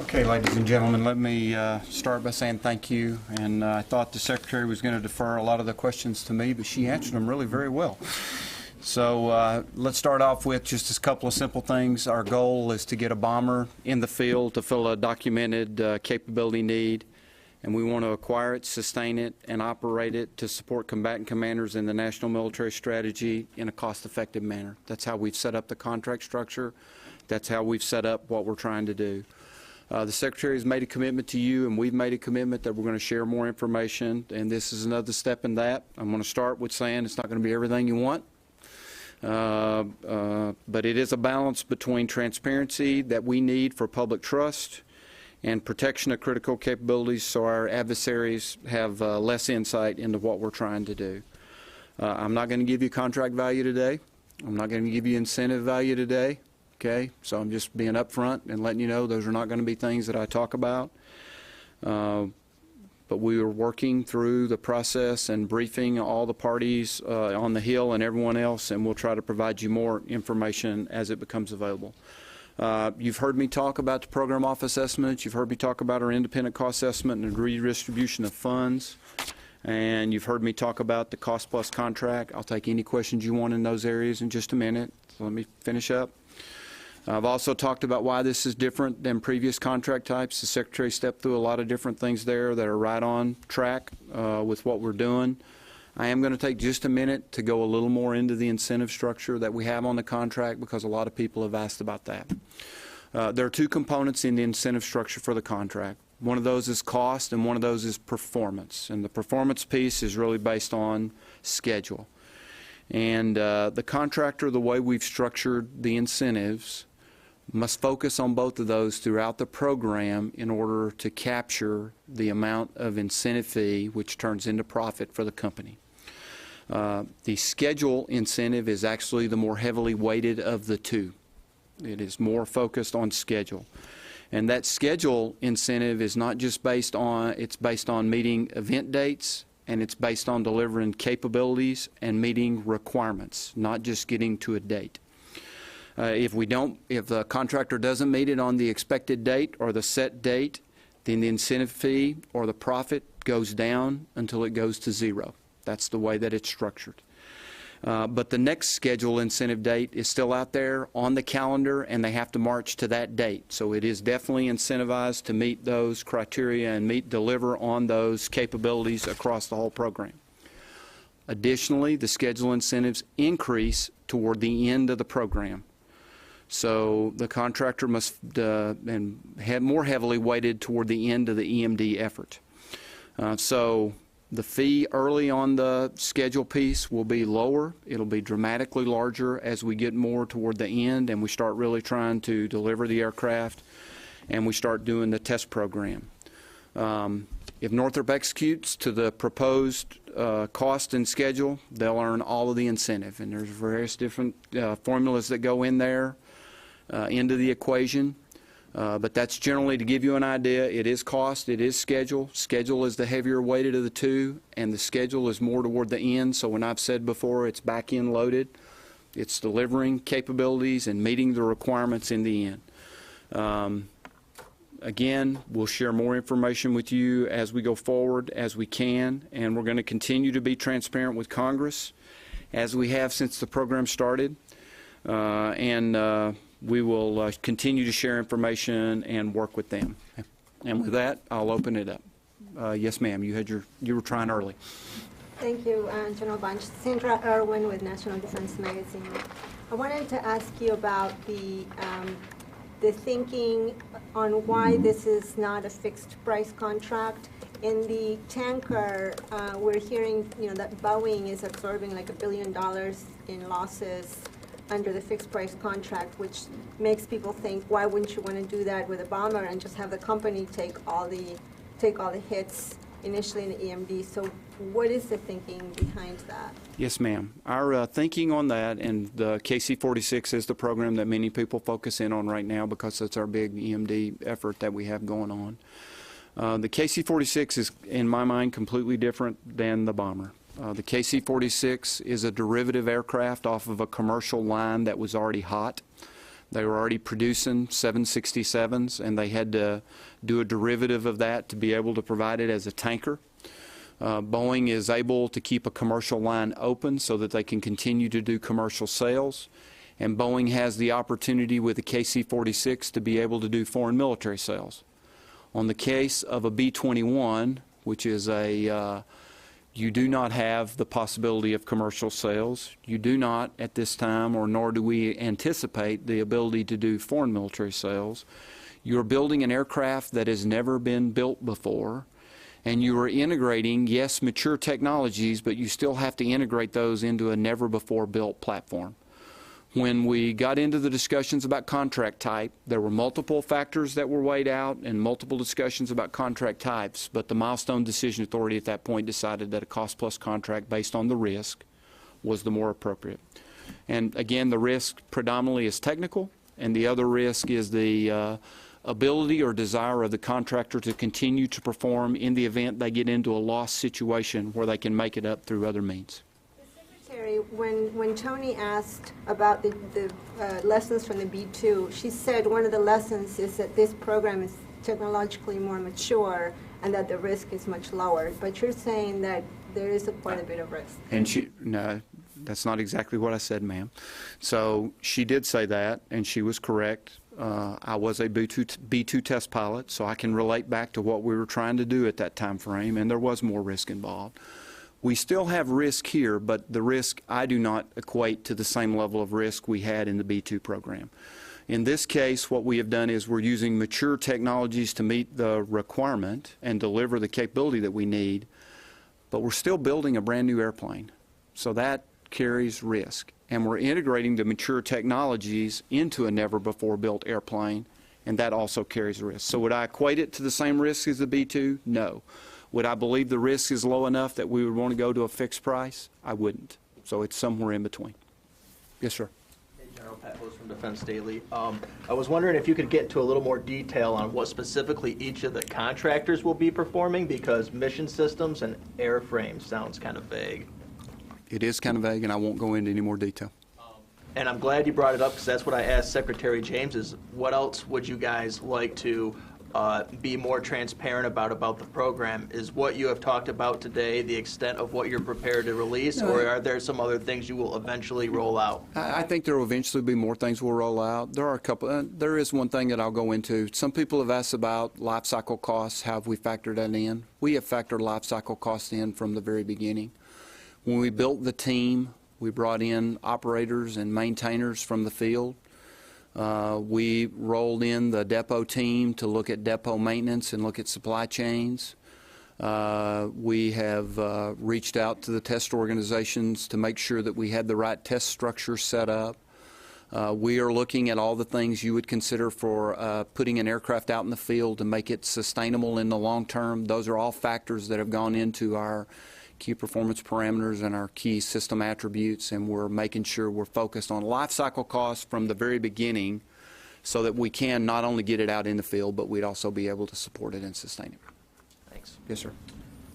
Okay, ladies and gentlemen, let me start by saying thank you. And I thought the Secretary was going to defer a lot of the questions to me, but she answered them really very well. So let's start off with just a couple of simple things. Our goal is to get a bomber in the field to fill a documented capability need. And we want to acquire it, sustain it, and operate it to support combatant commanders in the national military strategy in a cost-effective manner. That's how we've set up the contract structure. That's how we've set up what we're trying to do. The Secretary has made a commitment to you, and we've made a commitment that we're going to share more information, and this is another step in that. I'm going to start with saying it's not going to be everything you want, but it is a balance between transparency that we need for public trust and protection of critical capabilities so our adversaries have less insight into what we're trying to do. I'm not going to give you contract value today. I'm not going to give you incentive value today. Okay, so I'm just being upfront and letting you know those are not going to be things that I talk about. but we are working through the process and briefing all the parties on the Hill and everyone else, and we'll try to provide you more information as it becomes available. You've heard me talk about the program office estimates. You've heard me talk about our independent cost estimate and redistribution of funds. And you've heard me talk about the cost plus contract. I'll take any questions you want in those areas in just a minute. So let me finish up. I've also talked about why this is different than previous contract types. The Secretary stepped through a lot of different things there that are right on track with what we're doing. I am going to take just a minute to go a little more into the incentive structure that we have on the contract, because a lot of people have asked about that. There are two components in the incentive structure for the contract. One of those is cost, and one of those is performance. And the performance piece is really based on schedule. And the contractor, the way we've structured the incentives, must focus on both of those throughout the program in order to capture the amount of incentive fee which turns into profit for the company. The schedule incentive is actually the more heavily weighted of the two. It is more focused on schedule. And that schedule incentive is not just based on, it's based on meeting event dates, and it's based on delivering capabilities and meeting requirements, not just getting to a date. If the contractor doesn't meet it on the expected date or the set date, then the incentive fee or the profit goes down until it goes to zero. That's the way that it's structured. But the next schedule incentive date is still out there on the calendar, and they have to march to that date. So it is definitely incentivized to meet those criteria and deliver on those capabilities across the whole program. Additionally, the schedule incentives increase toward the end of the program. So the contractor must and more heavily weighted toward the end of the EMD effort. So the fee early on the schedule piece will be lower. It'll be dramatically larger as we get more toward the end and we start really trying to deliver the aircraft and we start doing the test program. If Northrop executes to the proposed cost and schedule, they'll earn all of the incentive. And there's various different formulas that go in there into the equation. But that's generally to give you an idea. It is cost, it is schedule. Schedule is the heavier weighted of the two, and the schedule is more toward the end. So when I've said before it's back-end loaded, it's delivering capabilities and meeting the requirements in the end. Again, we'll share more information with you as we go forward as we can, and we're going to continue to be transparent with Congress as we have since the program started. We will continue to share information and work with them. And with that, I'll open it up. Yes, ma'am. You were trying early. Thank you, General Bunch. Sandra Irwin with National Defense Magazine. I wanted to ask you about the thinking on why this is not a fixed price contract. In the tanker, we're hearing that Boeing is absorbing like $1 billion in losses under the fixed price contract, which makes people think, why wouldn't you want to do that with a bomber and just have the company take all the hits initially in the EMD? So what is the thinking behind that? Yes, ma'am. Our thinking on that, and the KC-46 is the program that many people focus in on right now because that's our big EMD effort that we have going on. The KC-46 is, in my mind, completely different than the bomber. The KC-46 is a derivative aircraft off of a commercial line that was already hot. They were already producing 767s, and they had to do a derivative of that to be able to provide it as a tanker. Boeing is able to keep a commercial line open so that they can continue to do commercial sales, and Boeing has the opportunity with the KC-46 to be able to do foreign military sales. On the case of a B-21, which is you do not have the possibility of commercial sales. You do not at this time, or nor do we anticipate the ability to do foreign military sales. You're building an aircraft that has never been built before, and you are integrating, yes, mature technologies, but you still have to integrate those into a never-before-built platform. When we got into the discussions about contract type, there were multiple factors that were weighed out and multiple discussions about contract types, but the Milestone Decision Authority at that point decided that a cost-plus contract based on the risk was the more appropriate. And again, the risk predominantly is technical, and the other risk is the ability or desire of the contractor to continue to perform in the event they get into a loss situation where they can make it up through other means. Secretary, when Tony asked about the lessons from the B2, she said one of the lessons is that this program is technologically more mature and that the risk is much lower. But you're saying that there is quite a bit of risk. And no, that's not exactly what I said, ma'am. So she did say that, and she was correct. I was a B2 test pilot, so I can relate back to what we were trying to do at that time frame, and there was more risk involved. We still have risk here, but the risk I do not equate to the same level of risk we had in the B2 program. In this case, what we have done is we're using mature technologies to meet the requirement and deliver the capability that we need, but we're still building a brand new airplane. So that carries risk. And we're integrating the mature technologies into a never-before-built airplane, and that also carries risk. So would I equate it to the same risk as the B2? No. Would I believe the risk is low enough that we would want to go to a fixed price? I wouldn't. So it's somewhere in between. Yes, sir. Hey, General Pat Host from Defense Daily. I was wondering if you could get into a little more detail on what specifically each of the contractors will be performing, because mission systems and airframes sounds kind of vague. It is kind of vague, and I won't go into any more detail. And I'm glad you brought it up, because that's what I asked Secretary James, is what else would you guys like to be more transparent about the program? Is what you have talked about today the extent of what you're prepared to release, or are there some other things you will eventually roll out? I think there will eventually be more things we'll roll out. There are a couple. There is one thing that I'll go into. Some people have asked about life cycle costs. How have we factored that in? We have factored life cycle costs in from the very beginning. When we built the team, we brought in operators and maintainers from the field. We rolled in the depot team to look at depot maintenance and look at supply chains. We have reached out to the test organizations to make sure that we had the right test structure set up. We are looking at all the things you would consider for putting an aircraft out in the field to make it sustainable in the long term. Those are all factors that have gone into our key performance parameters and our key system attributes, and we're making sure we're focused on life cycle costs from the very beginning so that we can not only get it out in the field, but we'd also be able to support it and sustain it. Thanks. Yes, sir.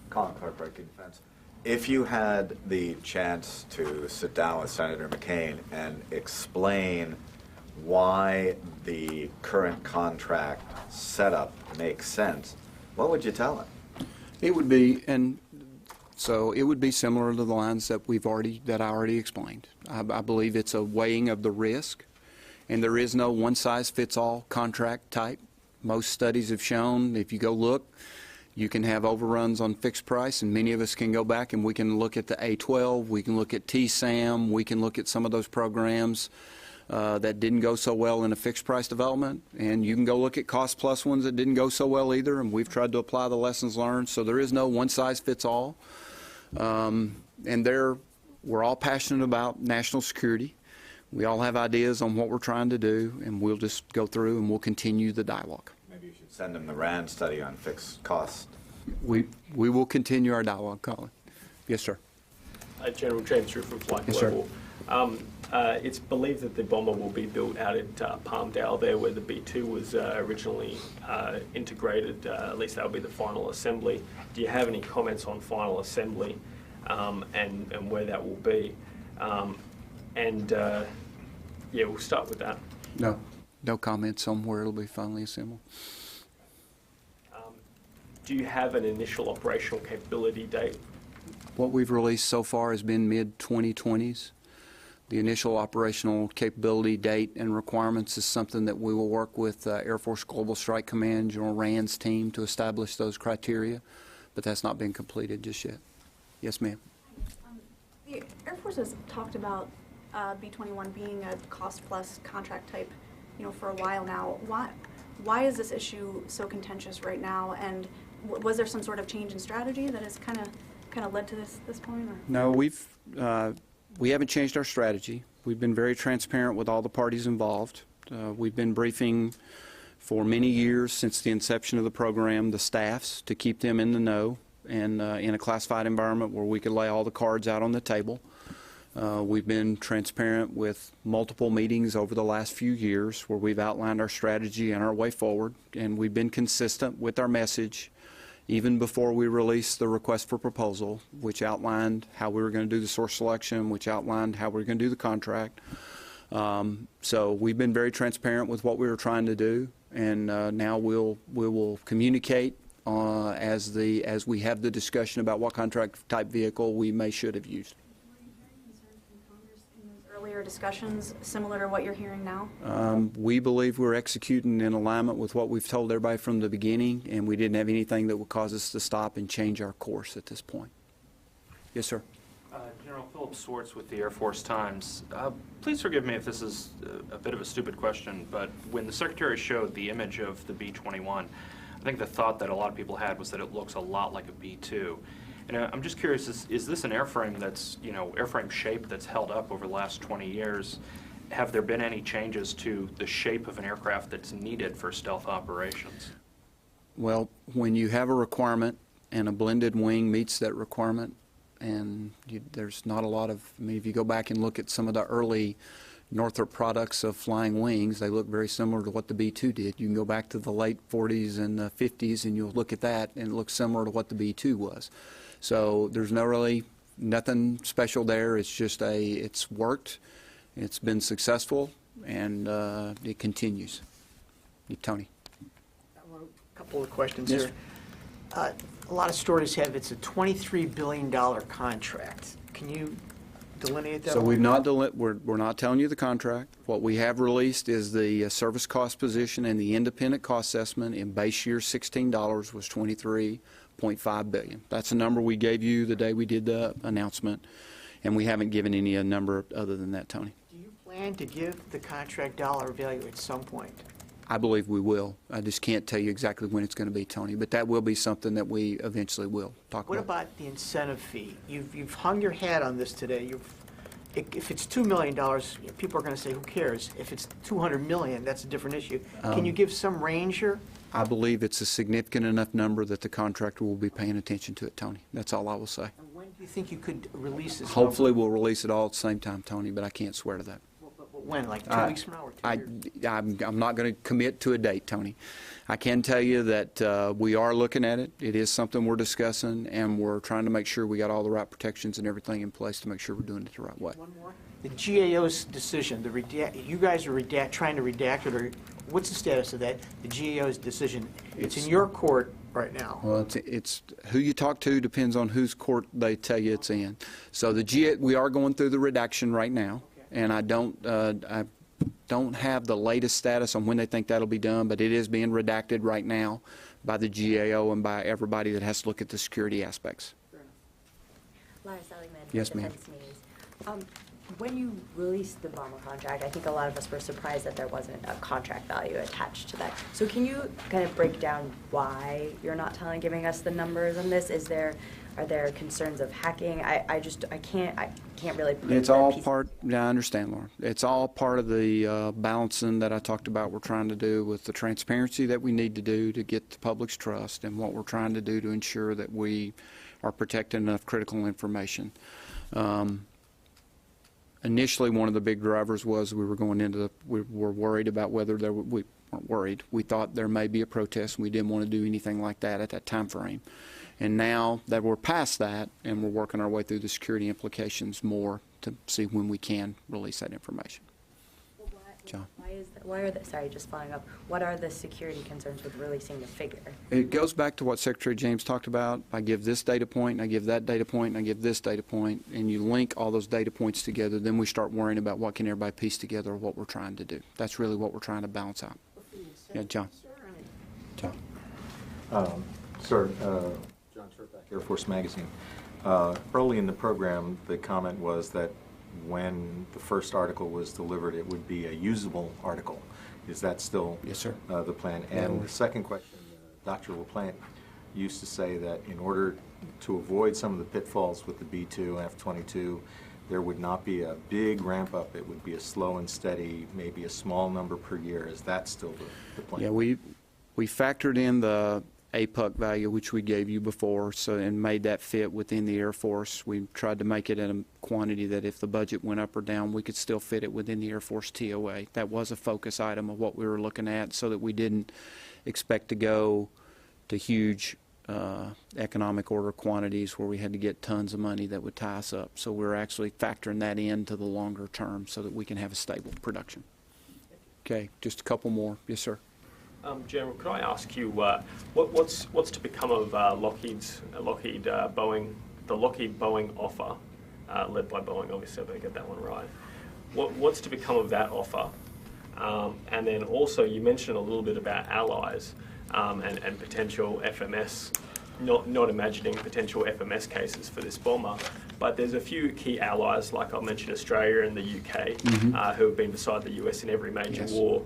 Colin Clark, Breaking Defense. If you had the chance to sit down with Senator McCain and explain why the current contract setup makes sense, what would you tell him? It would be, so it would be similar to the lines that I already explained. I believe it's a weighing of the risk, and there is no one-size-fits-all contract type. Most studies have shown, if you go look, you can have overruns on fixed price, and many of us can go back and we can look at the A-12, we can look at TSAM, we can look at some of those programs that didn't go so well in a fixed price development, and you can go look at cost plus ones that didn't go so well either, and we've tried to apply the lessons learned. So there is no one-size-fits-all. We're all passionate about national security. We all have ideas on what we're trying to do, and we'll just go through and we'll continue the dialogue. Maybe you should send them the RAND study on fixed cost. We will continue our dialogue, Colin. Yes, sir. General James Drew from Flight Global. It's believed that the bomber will be built out at Palmdale there where the B-2 was originally integrated. At least that will be the final assembly. Do you have any comments on final assembly and where that will be? Yeah, we'll start with that. No comments on where it'll be finally assembled. Do you have an initial operational capability date? What we've released so far has been mid-2020s. The initial operational capability date and requirements is something that we will work with Air Force Global Strike Command, General Rand's team to establish those criteria, but that's not been completed just yet. Yes, ma'am. The Air Force has talked about B-21 being a cost-plus contract type, for a while now. Why is this issue so contentious right now? And was there some sort of change in strategy that has kind of led to this point? Or? No, we haven't changed our strategy. We've been very transparent with all the parties involved. We've been briefing for many years since the inception of the program the staffs to keep them in the know and in a classified environment where we could lay all the cards out on the table. We've been transparent with multiple meetings over the last few years where we've outlined our strategy and our way forward, and we've been consistent with our message even before we released the request for proposal, which outlined how we were going to do the source selection, which outlined how we were going to do the contract. So we've been very transparent with what we were trying to do, and now we will communicate as we have the discussion about what contract type vehicle we should have used. Earlier discussions similar to what you're hearing now? We believe we're executing in alignment with what we've told everybody from the beginning, and we didn't have anything that would cause us to stop and change our course at this point. Yes, sir. General Philip Swartz with the Air Force Times. Please forgive me if this is a bit of a stupid question, but when the Secretary showed the image of the B-21, I think the thought that a lot of people had was that it looks a lot like a B-2. And I'm just curious, is this an airframe that's, airframe shape that's held up over the last 20 years? Have there been any changes to the shape of an aircraft that's needed for stealth operations? Well, when you have a requirement and a blended wing meets that requirement, and there's not a lot of, if you go back and look at some of the early Northrop products of flying wings, they look very similar to what the B-2 did. You can go back to the late 40s and the 50s and you'll look at that and it looks similar to what the B-2 was. So there's nothing special there. It's just it's worked, it's been successful, and it continues. Tony. A couple of questions Yes. here. A lot of stories have it's a $23 billion contract. Can you delineate that? So we're not telling you the contract. What we have released is the service cost position, and the independent cost assessment in base year $16 was $23.5 billion. That's the number we gave you the day we did the announcement, and we haven't given any number other than that, Tony. Do you plan to give the contract dollar value at some point? I believe we will. I just can't tell you exactly when it's going to be, Tony, but that will be something that we eventually will talk What about. about the incentive fee? You've hung your hat on this today. If it's $2 million, people are going to say, who cares? If it's $200 million, that's a different issue. Can you give some range here? I believe it's a significant enough number that the contractor will be paying attention to it, Tony. That's all I will say. And when do you think you could release this? Hopefully we'll release it all at the same time, Tony, but I can't swear to that. When, like 2 weeks from now or 2 years? I'm not going to commit to a date, Tony. I can tell you that we are looking at it. It is something we're discussing, and we're trying to make sure we got all the right protections and everything in place to make sure we're doing it the right way. One more. The GAO's decision, you guys are trying to redact it, or what's the status of that? The GAO's decision, it's in your court right now. Well, it's who you talk to depends on whose court they tell you it's in. So we are going through the redaction right now. And I don't have the latest status on when they think that'll be done, but it is being redacted right now by the GAO and by everybody that has to look at the security aspects. Lara Seligman. Yes, ma'am. Defense News. When you released the bomber contract, I think a lot of us were surprised that there wasn't a contract value attached to that. So can you kind of break down why you're not giving us the numbers on this? Are there concerns of hacking? I can't really put It's all part, yeah, I understand, Lauren. It's all part of the balancing that I talked about we're trying to do with the transparency that we need to do to get the public's trust, and what we're trying to do to ensure that we are protecting enough critical information. Initially, one of the big drivers was we were worried about whether we weren't worried. We thought there may be a protest, and we didn't want to do anything like that at that time frame. And now that we're past that, and we're working our way through the security implications more to see when we can release that information. John. Just following up, what are the security concerns with releasing the figure? It goes back to what Secretary James talked about. I give this data point, and I give that data point, and I give this data point, and you link all those data points together, then we start worrying about what can everybody piece together what we're trying to do. That's really what we're trying to balance out. Yeah, John. John. Sir, John Turpak, Air Force Magazine. Early in the program, the comment was that when the first article was delivered, it would be a usable article. Is that still yes, sir. The plan? And the second question, Dr. LaPlante used to say that in order to avoid some of the pitfalls with the B-2 and F-22, there would not be a big ramp up. It would be a slow and steady, maybe a small number per year. Is that still the plan? Yeah, we factored in the APUC value, which we gave you before, and made that fit within the Air Force. We tried to make it at a quantity that if the budget went up or down, we could still fit it within the Air Force TOA. That was a focus item of what we were looking at, so that we didn't expect to go to huge economic order quantities where we had to get tons of money that would tie us up. So we're actually factoring that into the longer term so that we can have a stable production. Okay, just a couple more. Yes, sir. General, could I ask you what's to become of Lockheed Boeing, the Lockheed Boeing offer, led by Boeing, obviously I better get that one right. What's to become of that offer? And then also you mentioned a little bit about allies and potential FMS, not imagining potential FMS cases for this bomber, but there's a few key allies, like I mentioned Australia and the UK, who have been beside the US in every major war.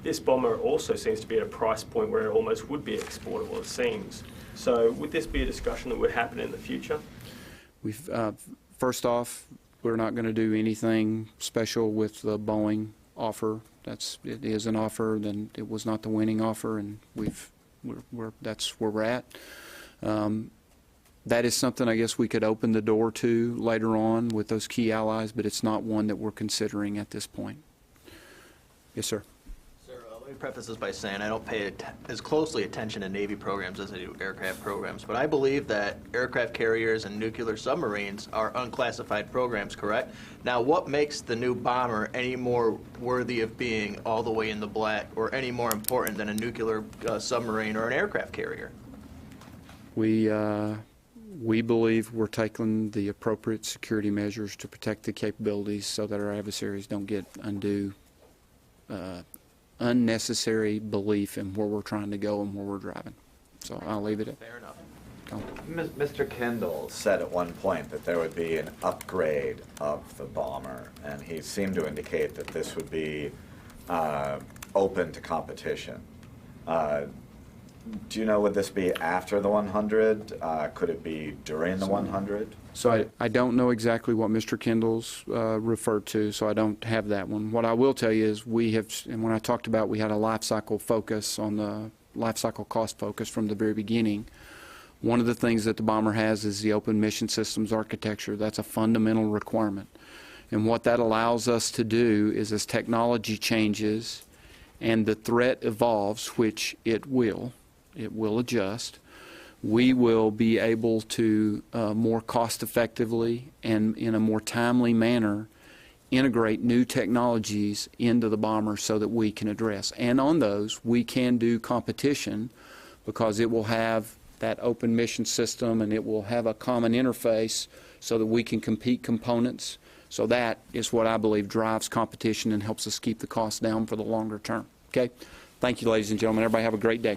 This bomber also seems to be at a price point where it almost would be exportable, it seems. So would this be a discussion that would happen in the future? First off, we're not going to do anything special with the Boeing offer. It is an offer, then it was not the winning offer, and that's where we're at. That is something I guess we could open the door to later on with those key allies, but it's not one that we're considering at this point. Yes, sir. Sir, let me preface this by saying I don't pay as closely attention to Navy programs as I do aircraft programs, but I believe that aircraft carriers and nuclear submarines are unclassified programs, correct? Now, what makes the new bomber any more worthy of being all the way in the black or any more important than a nuclear submarine or an aircraft carrier? We believe we're taking the appropriate security measures to protect the capabilities so that our adversaries don't get unnecessary belief in where we're trying to go and where we're driving. So I'll leave it at fair enough. Mr. Kendall said at one point that there would be an upgrade of the bomber, and he seemed to indicate that this would be open to competition. Do you know, would this be after the 100? Could it be during the 100? So I don't know exactly what Mr. Kendall's referred to, so I don't have that one. What I will tell you is we have, and when I talked about we had a life cycle focus on the life cycle cost focus from the very beginning, one of the things that the bomber has is the open mission systems architecture. That's a fundamental requirement. And what that allows us to do is as technology changes and the threat evolves, which it will adjust, we will be able to more cost effectively and in a more timely manner integrate new technologies into the bomber so that we can address. And on those, we can do competition because it will have that open mission system and it will have a common interface so that we can compete components. So that is what I believe drives competition and helps us keep the cost down for the longer term. Okay? Thank you, ladies and gentlemen. Everybody have a great day.